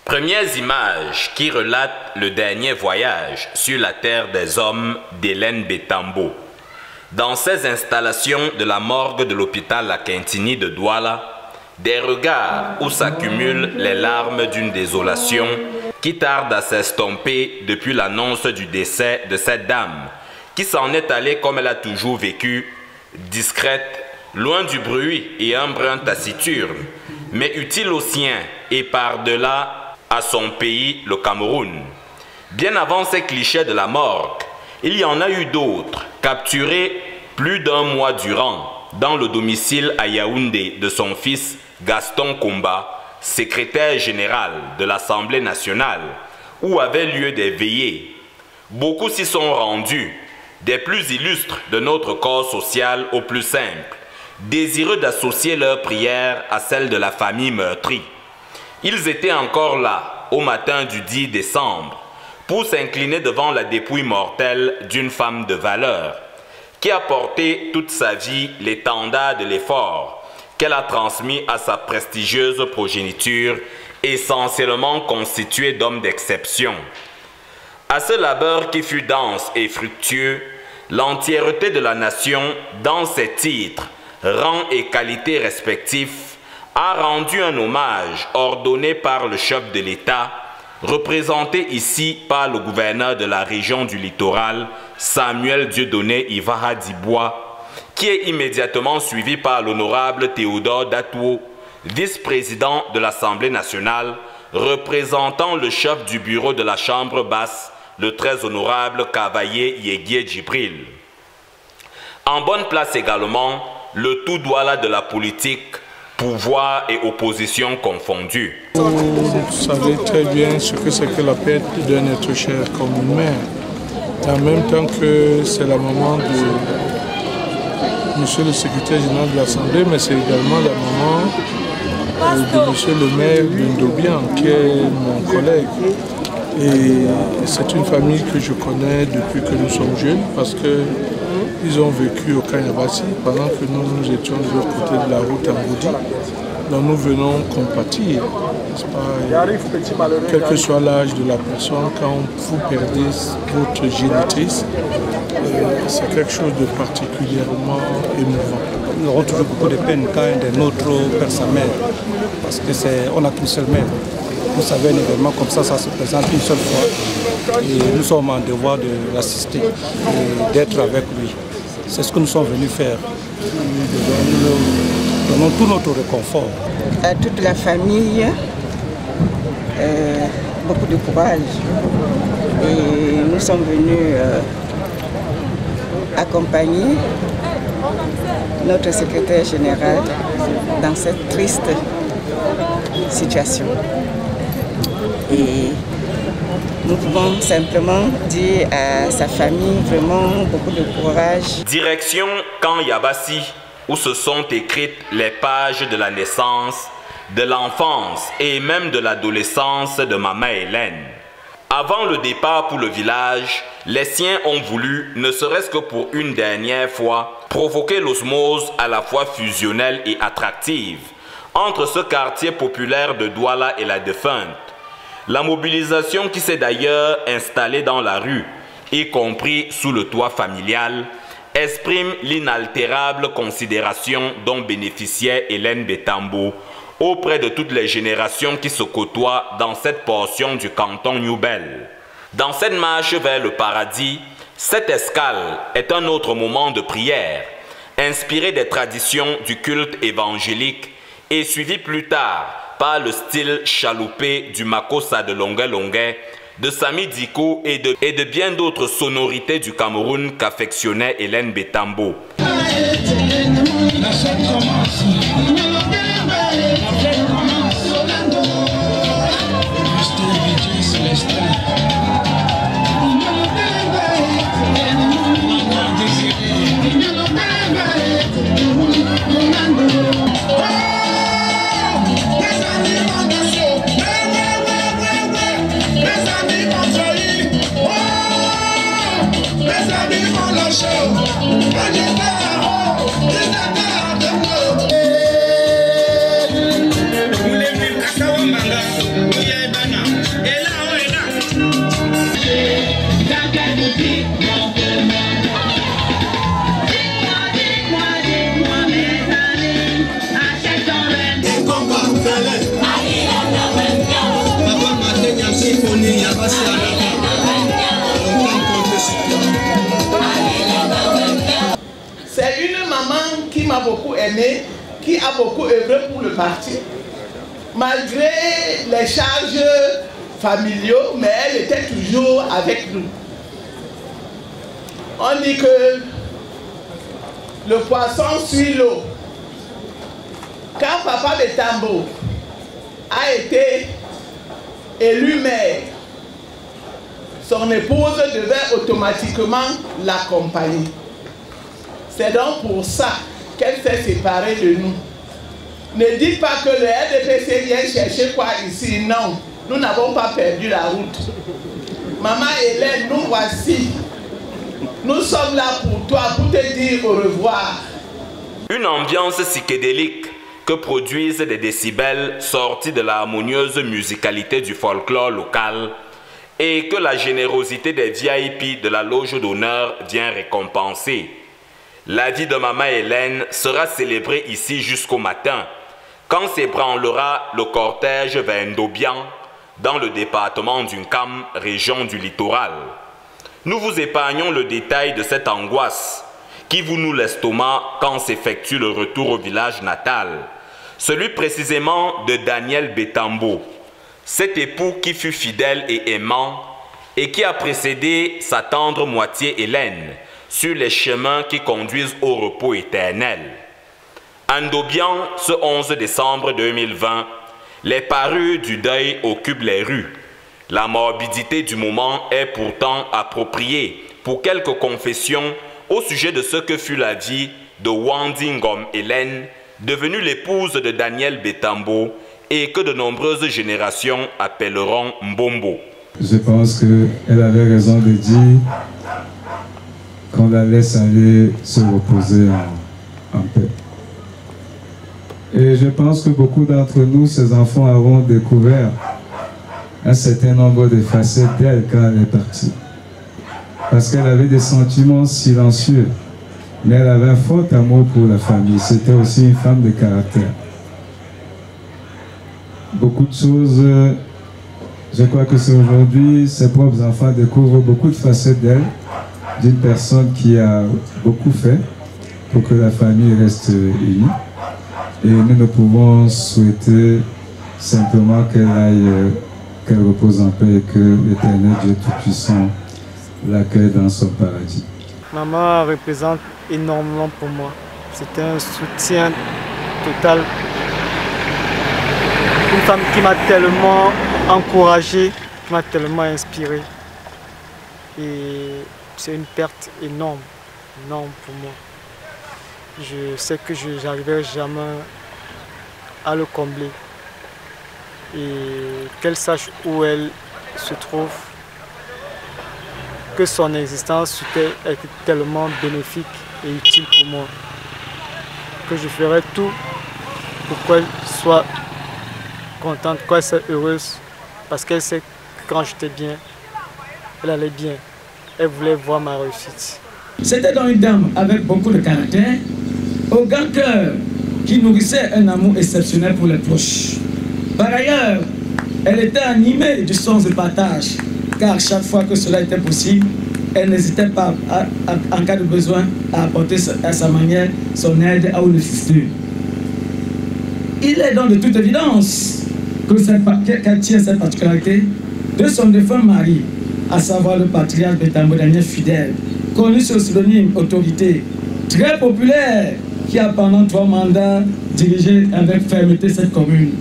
Premières images qui relatent le dernier voyage sur la terre des hommes d'Hélène Bétambo. Dans ces installations de la morgue de l'hôpital La Quintini de Douala, des regards où s'accumulent les larmes d'une désolation qui tarde à s'estomper depuis l'annonce du décès de cette dame, qui s'en est allée comme elle a toujours vécu, discrète, loin du bruit et un brin taciturne, mais utile aux siens et par-delà à son pays, le Cameroun. Bien avant ces clichés de la morgue, il y en a eu d'autres, capturés plus d'un mois durant dans le domicile à Yaoundé de son fils Gaston Komba, secrétaire général de l'Assemblée nationale, où avaient lieu des veillées. Beaucoup s'y sont rendus, des plus illustres de notre corps social aux plus simples, désireux d'associer leurs prières à celles de la famille meurtrie. Ils étaient encore là, au matin du 10 décembre, pour s'incliner devant la dépouille mortelle d'une femme de valeur, qui a porté toute sa vie l'étendard de l'effort qu'elle a transmis à sa prestigieuse progéniture, essentiellement constituée d'hommes d'exception. À ce labeur qui fut dense et fructueux, l'entièreté de la nation, dans ses titres, rangs et qualités respectifs, a rendu un hommage ordonné par le chef de l'État, représenté ici par le gouverneur de la région du littoral, Samuel Dieudonné Ivaha Dibois, qui est immédiatement suivi par l'honorable Théodore Datouo, vice-président de l'Assemblée nationale, représentant le chef du bureau de la Chambre basse, le très honorable Cavaillé Yéguié Djibril. En bonne place également, le tout Douala de la politique, pouvoir et opposition confondus. Vous savez très bien ce que c'est que la perte d'un être cher comme une mère. Et en même temps que c'est la maman de monsieur le secrétaire général de l'Assemblée, mais c'est également la maman de monsieur le maire Bindobian, qui est mon collègue. Et c'est une famille que je connais depuis que nous sommes jeunes, parce qu'ils ont vécu au Kanyabasi pendant que nous étions de l'autre côté de la route en Goudi. Donc nous venons compatir, n'est-ce pas? Quel que soit l'âge de la personne, quand vous perdez votre génitrice, c'est quelque chose de particulièrement émouvant. Nous aurons toujours beaucoup de peine quand un des nôtres perd sa mère, parce qu'on n'a qu'une seule mère. Vous savez, un événement comme ça se présente une seule fois et nous sommes en devoir de l'assister et d'être avec lui. C'est ce que nous sommes venus faire. Nous donnons tout notre réconfort. À toute la famille, beaucoup de courage. Et nous sommes venus accompagner notre secrétaire général dans cette triste situation. Et nous pouvons simplement dire à sa famille vraiment beaucoup de courage. Direction Camp Yabassi, où se sont écrites les pages de la naissance, de l'enfance et même de l'adolescence de Maman Hélène. Avant le départ pour le village, les siens ont voulu, ne serait-ce que pour une dernière fois, provoquer l'osmose à la fois fusionnelle et attractive entre ce quartier populaire de Douala et la défunte. La mobilisation qui s'est d'ailleurs installée dans la rue, y compris sous le toit familial, exprime l'inaltérable considération dont bénéficiait Hélène Bétambo auprès de toutes les générations qui se côtoient dans cette portion du canton New-Bel. Dans cette marche vers le paradis, cette escale est un autre moment de prière, inspiré des traditions du culte évangélique et suivi plus tard par le style chaloupé du Makossa de Longuet-Longuet, de Sami Diko et de bien d'autres sonorités du Cameroun qu'affectionnait Hélène Bétambo. Show. m'a beaucoup aimé, qui a beaucoup œuvré pour le parti. Malgré les charges familiaux, mais elle était toujours avec nous. On dit que le poisson suit l'eau. Quand Papa Betambo a été élu maire, son épouse devait automatiquement l'accompagner. C'est donc pour ça qu'elle s'est séparée de nous. Ne dites pas que le RDPC vient chercher quoi ici. Non, nous n'avons pas perdu la route. Maman Hélène, nous voici. Nous sommes là pour toi, pour te dire au revoir. Une ambiance psychédélique que produisent des décibels sortis de la harmonieuse musicalité du folklore local et que la générosité des VIP de la loge d'honneur vient récompenser. La vie de Maman Hélène sera célébrée ici jusqu'au matin, quand s'ébranlera le cortège vers Ndobian, dans le département d'Unkam, région du littoral. Nous vous épargnons le détail de cette angoisse qui vous noue l'estomac quand s'effectue le retour au village natal, celui précisément de Daniel Betambo, cet époux qui fut fidèle et aimant et qui a précédé sa tendre moitié Hélène sur les chemins qui conduisent au repos éternel. À Ndobian, ce 11 décembre 2020, les parures du deuil occupent les rues. La morbidité du moment est pourtant appropriée pour quelques confessions au sujet de ce que fut la vie de Wandingom Hélène, devenue l'épouse de Daniel Betambo et que de nombreuses générations appelleront Mbombo. Je pense qu'elle avait raison de dire qu'on la laisse aller se reposer en paix. Et je pense que beaucoup d'entre nous, ces enfants, avons découvert un certain nombre de facettes d'elle quand elle est partie. Parce qu'elle avait des sentiments silencieux, mais elle avait un fort amour pour la famille. C'était aussi une femme de caractère. Beaucoup de choses, je crois que c'est aujourd'hui, ses propres enfants découvrent beaucoup de facettes d'elle, d'une personne qui a beaucoup fait pour que la famille reste unie. Et nous ne pouvons souhaiter simplement qu'elle aille, qu'elle repose en paix et que l'Éternel Dieu Tout-Puissant l'accueille dans son paradis. Maman représente énormément pour moi. C'était un soutien total. Une femme qui m'a tellement encouragé, qui m'a tellement inspiré. Et c'est une perte énorme, énorme pour moi. Je sais que je n'arriverai jamais à le combler. Et qu'elle sache où elle se trouve, que son existence était tellement bénéfique et utile pour moi, que je ferai tout pour qu'elle soit contente, qu'elle soit heureuse, parce qu'elle sait que quand j'étais bien, elle allait bien. Elle voulait voir ma réussite. C'était donc une dame avec beaucoup de caractère, au grand cœur, qui nourrissait un amour exceptionnel pour les proches. Par ailleurs, elle était animée du sens de partage, car chaque fois que cela était possible, elle n'hésitait pas, en cas de besoin, à apporter à sa manière son aide à une nécessité. Il est donc de toute évidence qu'elle tient cette particularité de son défunt mari, à savoir le patriarche Betambo Daniel fidèle, connu sous le pseudonyme Autorité, très populaire, qui a pendant 3 mandats dirigé avec fermeté cette commune.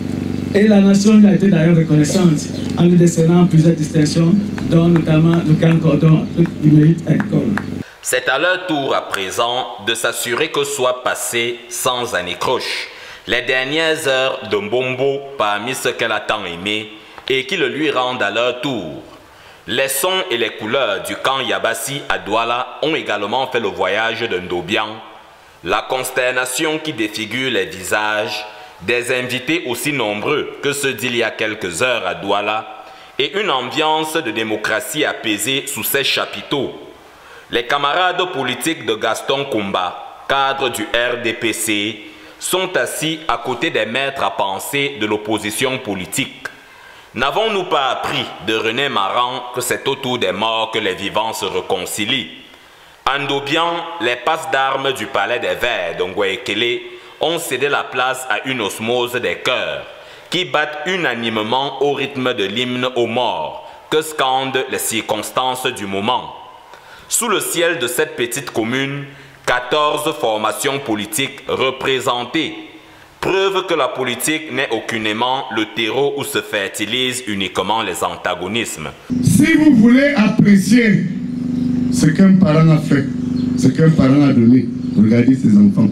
Et la nation lui a été d'ailleurs reconnaissante en lui décernant plusieurs distinctions, dont notamment le Grand Cordon du Mérite agricole. C'est à leur tour à présent de s'assurer que soient passées sans anicroche les dernières heures de Mbombo parmi ceux qu'elle a tant aimés et qui le lui rendent à leur tour. Les sons et les couleurs du camp Yabassi à Douala ont également fait le voyage de Ndobian. La consternation qui défigure les visages des invités aussi nombreux que ceux d'il y a quelques heures à Douala et une ambiance de démocratie apaisée sous ses chapiteaux. Les camarades politiques de Gaston Koumba, cadre du RDPC, sont assis à côté des maîtres à penser de l'opposition politique. N'avons-nous pas appris de René Maran que c'est autour des morts que les vivants se réconcilient? En Ndobian, les passes d'armes du palais des Verts d'Ongwekele ont cédé la place à une osmose des cœurs qui battent unanimement au rythme de l'hymne aux morts que scandent les circonstances du moment. Sous le ciel de cette petite commune, 14 formations politiques représentées, preuve que la politique n'est aucunement le terreau où se fertilisent uniquement les antagonismes. Si vous voulez apprécier ce qu'un parent a fait, ce qu'un parent a donné, regardez ses enfants.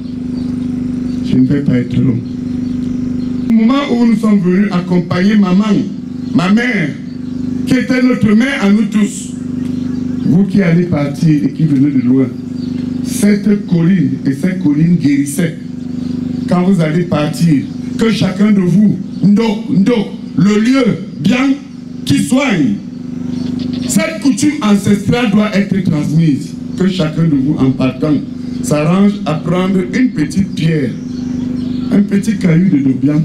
Je ne vais pas être long. Au moment où nous sommes venus accompagner maman, ma mère, qui était notre mère à nous tous, vous qui allez partir et qui venez de loin, cette colline et cette colline guérissaient. Quand vous allez partir, que chacun de vous, le lieu bien qui soigne. Cette coutume ancestrale doit être transmise. Que chacun de vous, en partant, s'arrange à prendre une petite pierre, un petit caillou de Ndobian,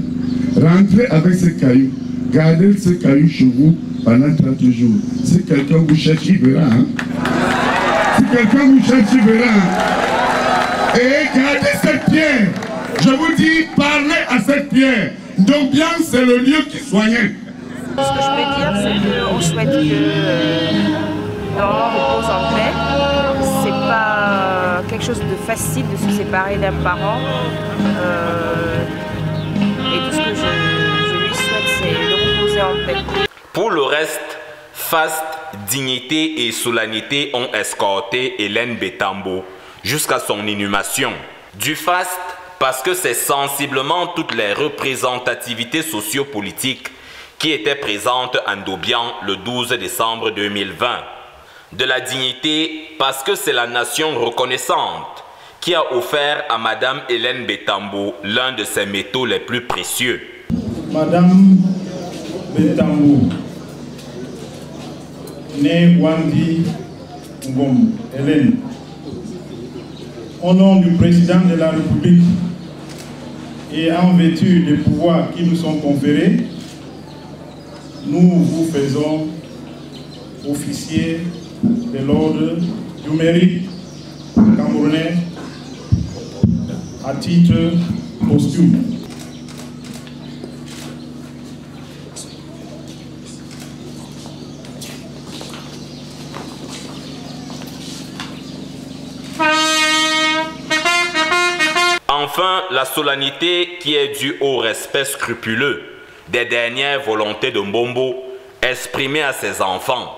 rentrez avec ce caillou, gardez ce caillou chez vous pendant 30 jours. Si quelqu'un vous cherche, il verra. Hein? Si quelqu'un vous cherche, il verra. Hein? Et gardez cette pierre. Je vous dis, parlez à cette pierre. Ndobian, c'est le lieu qui soignait. Ce que je peux dire, c'est qu'on souhaite que l'enfant repose en paix. C'est pas quelque chose de facile de se séparer d'un parent. Et tout ce que je lui souhaite, c'est de reposer en paix. Pour le reste, faste, dignité et solennité ont escorté Hélène Bétambo jusqu'à son inhumation. Du faste, parce que c'est sensiblement toutes les représentativités sociopolitiques qui étaient présentes à Ndobian le 12 décembre 2020. De la dignité, parce que c'est la nation reconnaissante qui a offert à Madame Hélène Bétambo l'un de ses métaux les plus précieux. Madame Bétambo, née Wandi Ngom Hélène, au nom du président de la République et en vertu des pouvoirs qui nous sont conférés, nous vous faisons officier de l'ordre du mérite camerounais à titre posthume. Enfin, la solennité qui est due au respect scrupuleux des dernières volontés de Mbombo exprimées à ses enfants.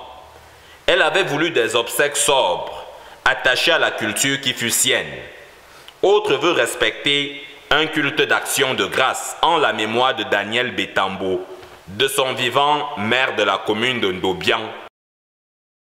Elle avait voulu des obsèques sobres, attachées à la culture qui fut sienne. Autre veut respecter un culte d'action de grâce en la mémoire de Daniel Bétambo, de son vivant maire de la commune de Ndobian,